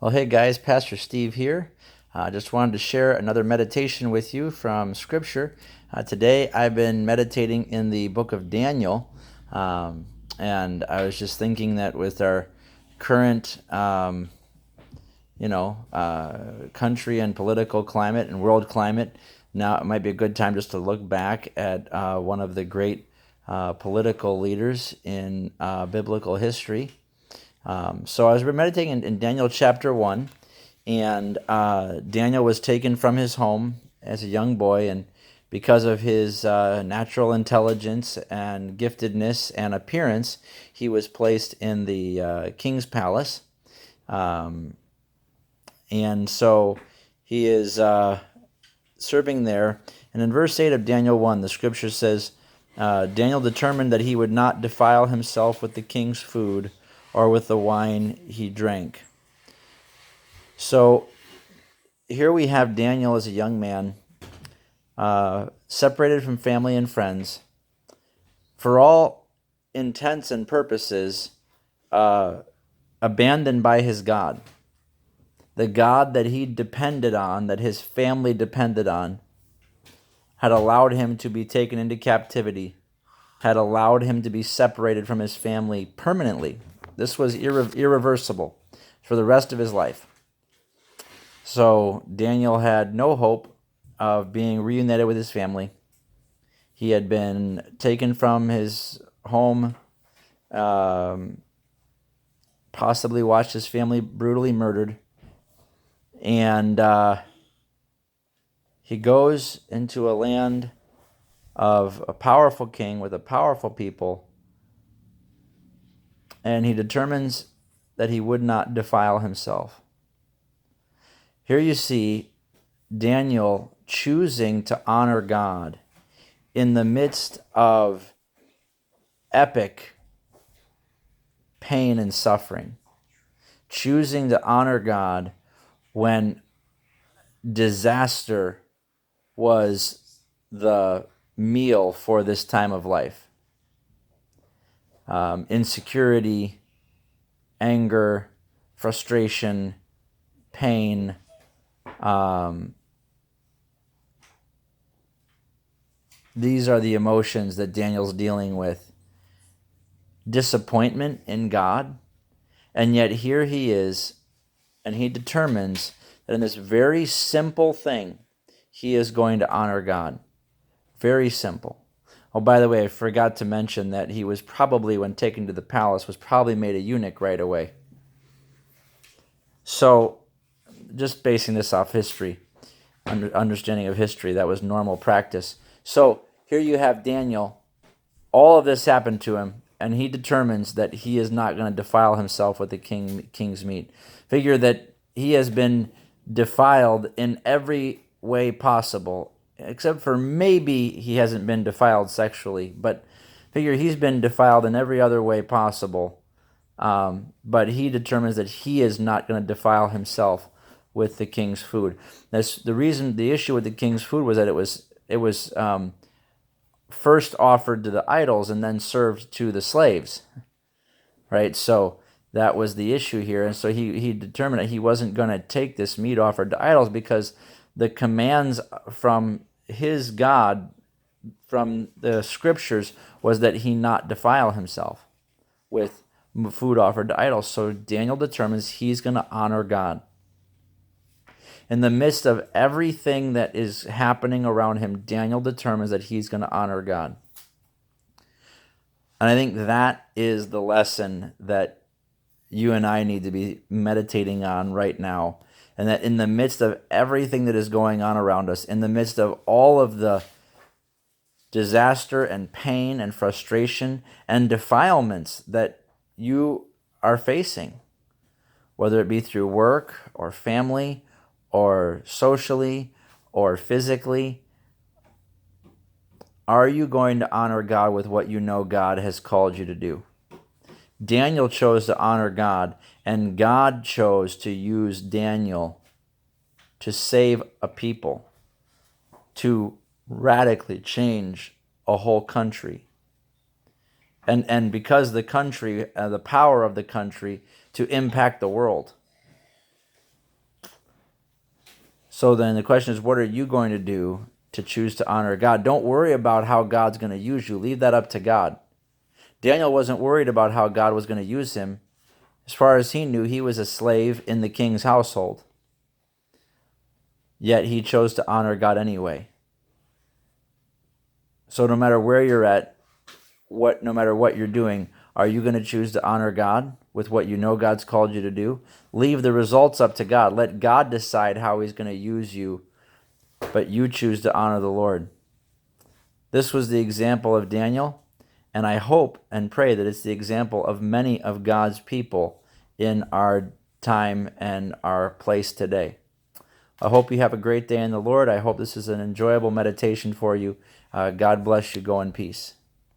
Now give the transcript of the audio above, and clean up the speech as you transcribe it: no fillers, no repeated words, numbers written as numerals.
Well, hey guys, Pastor Steve here. I just wanted to share another meditation with you from Scripture. Today I've been meditating in the book of Daniel, and I was just thinking that with our current, country and political climate and world climate, now it might be a good time just to look back at one of the great political leaders in biblical history. So I was meditating in Daniel chapter 1, and Daniel was taken from his home as a young boy, and because of his natural intelligence and giftedness and appearance, he was placed in the king's palace. And so he is serving there. And in verse 8 of Daniel 1, the scripture says, Daniel determined that he would not defile himself with the king's food or with the wine he drank. So here we have Daniel as a young man, separated from family and friends, for all intents and purposes, abandoned by his God. The God that he depended on, that his family depended on, had allowed him to be taken into captivity, had allowed him to be separated from his family permanently. This was irreversible for the rest of his life. So Daniel had no hope of being reunited with his family. He had been taken from his home, possibly watched his family brutally murdered, and he goes into a land of a powerful king with a powerful people, and he determines that he would not defile himself. Here you see Daniel choosing to honor God in the midst of epic pain and suffering, choosing to honor God when disaster was the meal for this time of life. Insecurity, anger, frustration, pain, these are the emotions that Daniel's dealing with. Disappointment in God, and yet here he is, and he determines that in this very simple thing, he is going to honor God. Very simple. Oh, by the way, I forgot to mention that he was probably, when taken to the palace, was probably made a eunuch right away. So, just basing this off history, understanding of history, that was normal practice. So, here you have Daniel. All of this happened to him, and he determines that he is not going to defile himself with the king's meat. Figure that he has been defiled in every way possible, except for maybe he hasn't been defiled sexually, but figure he's been defiled in every other way possible. But he determines that he is not going to defile himself with the king's food. That's the reason. The issue with the king's food was that it was first offered to the idols and then served to the slaves, right? So that was the issue here, and so he determined that he wasn't going to take this meat offered to idols because the commands from his God, from the scriptures, was that he not defile himself with food offered to idols. So Daniel determines he's going to honor God. In the midst of everything that is happening around him, Daniel determines that he's going to honor God. And I think that is the lesson that you and I need to be meditating on right now. And that in the midst of everything that is going on around us, in the midst of all of the disaster and pain and frustration and defilements that you are facing, whether it be through work or family or socially or physically, are you going to honor God with what you know God has called you to do? Daniel chose to honor God, and God chose to use Daniel to save a people, to radically change a whole country. And because the country, the power of the country, to impact the world. So then the question is, what are you going to do to choose to honor God? Don't worry about how God's going to use you. Leave that up to God. Daniel wasn't worried about how God was going to use him. As far as he knew, he was a slave in the king's household. Yet he chose to honor God anyway. So no matter where you're at, no matter what you're doing, are you going to choose to honor God with what you know God's called you to do? Leave the results up to God. Let God decide how he's going to use you, but you choose to honor the Lord. This was the example of Daniel, and I hope and pray that it's the example of many of God's people in our time and our place today. I hope you have a great day in the Lord. I hope this is an enjoyable meditation for you. God bless you. Go in peace.